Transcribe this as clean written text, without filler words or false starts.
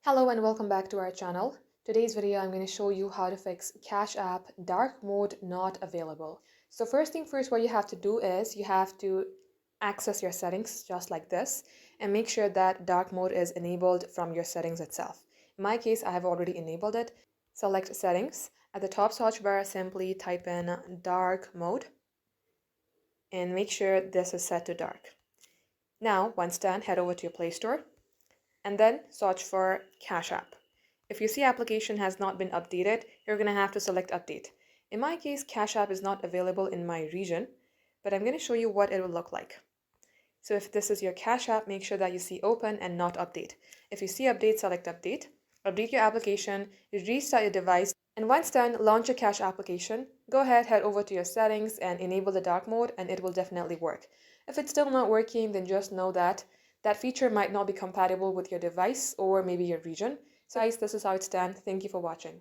Hello and welcome back to our channel. Today's video I'm going to show you how to fix Cash App dark mode not available. So first thing first, what you have to do is you have to access your settings just like this and make sure that dark mode is enabled from your settings itself. In my case, I have already enabled it. Select settings. At the top search bar, simply type in dark mode and make sure this is set to dark. Now, once done, head over to your Play Store and then search for Cash App. If you see application has not been updated, you're going to have to select update. In my case, Cash App is not available in my region, but I'm going to show you what it will look like. So if this is your Cash App, make sure that you see open and not update. If you see update, select update. Update your application, restart your device, and once done, launch your Cash application. Go ahead, head over to your settings and enable the dark mode and it will definitely work. If it's still not working, then just know that that feature might not be compatible with your device or maybe your region. So guys, this is how it's done. Thank you for watching.